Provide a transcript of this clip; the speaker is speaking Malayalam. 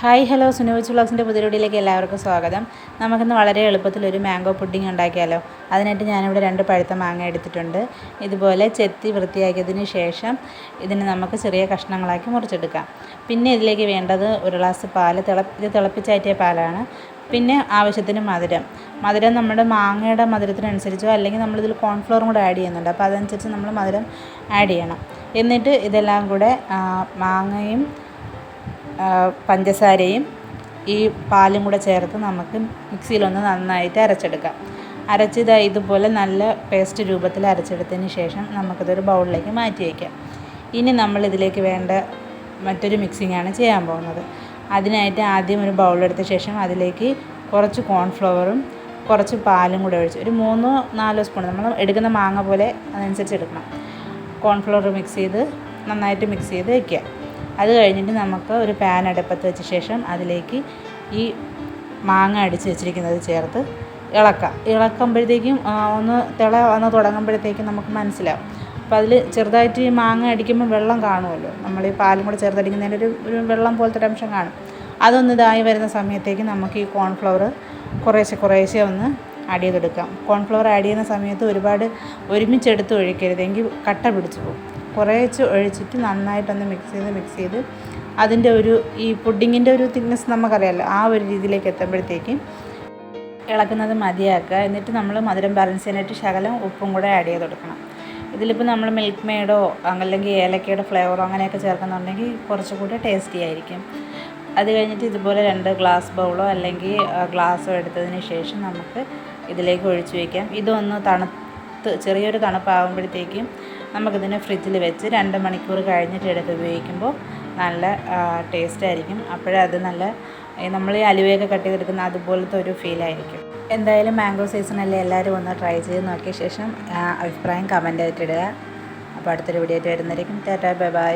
ഹായ് ഹലോ സുനോവിച്ച് വ്ളോഗ്സിൻ്റെ പുതിയ വീഡിയോയിലേക്ക് എല്ലാവർക്കും സ്വാഗതം. നമുക്കിന്ന് വളരെ എളുപ്പത്തിലൊരു മാംഗോ പുഡിംഗ് ഉണ്ടാക്കിയാലോ. അതിനായിട്ട് ഞാനിവിടെ 2 പഴുത്ത മാങ്ങ എടുത്തിട്ടുണ്ട്. ഇതുപോലെ ചെത്തി വൃത്തിയാക്കിയതിന് ശേഷം ഇതിനെ നമുക്ക് ചെറിയ കഷ്ണങ്ങളാക്കി മുറിച്ചെടുക്കാം. പിന്നെ ഇതിലേക്ക് വേണ്ടത് ഒരു ഗ്ലാസ് പാല്, ഇത് തിളപ്പിച്ചാറ്റിയ പാലാണ്. പിന്നെ ആവശ്യത്തിന് മധുരം നമ്മുടെ മാങ്ങയുടെ മധുരത്തിനനുസരിച്ചോ അല്ലെങ്കിൽ നമ്മളിതിൽ കോൺഫ്ലവറും കൂടെ ആഡ് ചെയ്യുന്നുണ്ട്. അപ്പോൾ അതനുസരിച്ച് നമ്മൾ മധുരം ആഡ് ചെയ്യണം. എന്നിട്ട് ഇതെല്ലാം കൂടെ മാങ്ങയും പഞ്ചസാരയും ഈ പാലും കൂടെ ചേർത്ത് നമുക്ക് മിക്സിയിലൊന്ന് നന്നായിട്ട് അരച്ചെടുക്കാം. ഇതുപോലെ നല്ല പേസ്റ്റ് രൂപത്തിൽ അരച്ചെടുത്തതിന് ശേഷം നമുക്കിതൊരു ബൗളിലേക്ക് മാറ്റി വയ്ക്കാം. ഇനി നമ്മളിതിലേക്ക് വേണ്ട മറ്റൊരു മിക്സിങ്ങാണ് ചെയ്യാൻ പോകുന്നത്. അതിനായിട്ട് ആദ്യം ഒരു ബൗളെടുത്ത ശേഷം അതിലേക്ക് കുറച്ച് കോൺഫ്ലവറും കുറച്ച് പാലും കൂടെ ഒഴിച്ച് ഒരു 3-4 സ്പൂൺ നമ്മൾ എടുക്കുന്ന മാങ്ങ പോലെ അതനുസരിച്ച് എടുക്കണം. കോൺഫ്ലവർ നന്നായിട്ട് മിക്സ് ചെയ്ത് വയ്ക്കുക. അത് കഴിഞ്ഞിട്ട് നമുക്ക് ഒരു പാൻ അടുപ്പത്ത് വെച്ച ശേഷം അതിലേക്ക് ഈ മാങ്ങ അടിച്ച് വെച്ചിരിക്കുന്നത് ചേർത്ത് ഇളക്കുമ്പോഴത്തേക്കും ഒന്ന് തുടങ്ങുമ്പോഴത്തേക്കും നമുക്ക് മനസ്സിലാവും. അപ്പോൾ അതിൽ ചെറുതായിട്ട് ഈ മാങ്ങ അടിക്കുമ്പോൾ വെള്ളം കാണുമല്ലോ, നമ്മൾ ഈ പാലും കൂടെ ചേർത്തടിക്കുന്നതിൻ്റെ ഒരു വെള്ളം പോലത്തെ ഒരു അംശം കാണും. അതൊന്ന് ഇതായി വരുന്ന സമയത്തേക്ക് നമുക്ക് ഈ കോൺഫ്ലവർ കുറേശ്ശെ ഒന്ന് ആഡ് ചെയ്തെടുക്കാം. കോൺഫ്ലവർ ആഡ് ചെയ്യുന്ന സമയത്ത് ഒരുപാട് ഒരുമിച്ചെടുത്ത് ഒഴിക്കരുതെങ്കിൽ കട്ട പിടിച്ചു പോകും. കുറേശ്ശെ ഒഴിച്ചിട്ട് നന്നായിട്ടൊന്ന് മിക്സ് ചെയ്ത് അതിൻ്റെ ഈ പുഡിങ്ങിൻ്റെ ഒരു തിക്നെസ് നമുക്കറിയാമല്ലോ, ആ ഒരു രീതിയിലേക്ക് എത്തുമ്പോഴത്തേക്കും ഇളക്കുന്നത് മതിയാക്കുക. എന്നിട്ട് നമ്മൾ മധുരം ബാലൻസ് ചെയ്യാനായിട്ട് ശകലം ഉപ്പും കൂടെ ആഡ് ചെയ്ത് കൊടുക്കണം. ഇതിലിപ്പോൾ നമ്മൾ മിൽക്ക് മെയ്ഡോ അല്ലെങ്കിൽ ഏലക്കയുടെ ഫ്ലേവറോ അങ്ങനെയൊക്കെ ചേർക്കുന്നുണ്ടെങ്കിൽ കുറച്ചുകൂടി ടേസ്റ്റി ആയിരിക്കും. അത് കഴിഞ്ഞിട്ട് ഇതുപോലെ 2 ഗ്ലാസ് ബൗളോ അല്ലെങ്കിൽ ഗ്ലാസ്സോ എടുത്തതിന് ശേഷം നമുക്ക് ഇതിലേക്ക് ഒഴിച്ചു വയ്ക്കാം. ഇതൊന്ന് ചെറിയൊരു തണുപ്പാകുമ്പോഴത്തേക്കും നമുക്കിതിനെ ഫ്രിഡ്ജിൽ വെച്ച് 2 മണിക്കൂർ കഴിഞ്ഞിട്ട് എടുത്ത് ഉപയോഗിക്കുമ്പോൾ നല്ല ടേസ്റ്റ് ആയിരിക്കും. അപ്പോഴത് നല്ല നമ്മൾ ഈ അലുവയൊക്കെ കട്ട് ചെയ്തെടുക്കുന്ന അതുപോലത്തെ ഒരു ഫീലായിരിക്കും. എന്തായാലും മാംഗോ സീസണല്ലേ, എല്ലാവരും ഒന്ന് ട്രൈ ചെയ്ത് നോക്കിയ ശേഷം അഭിപ്രായം കമൻ്റ് ആയിട്ട് ഇടുക. അപ്പോൾ അടുത്തൊരു വീഡിയോ ആയിട്ട് വരുന്നതായിരിക്കും. Tata, bye bye.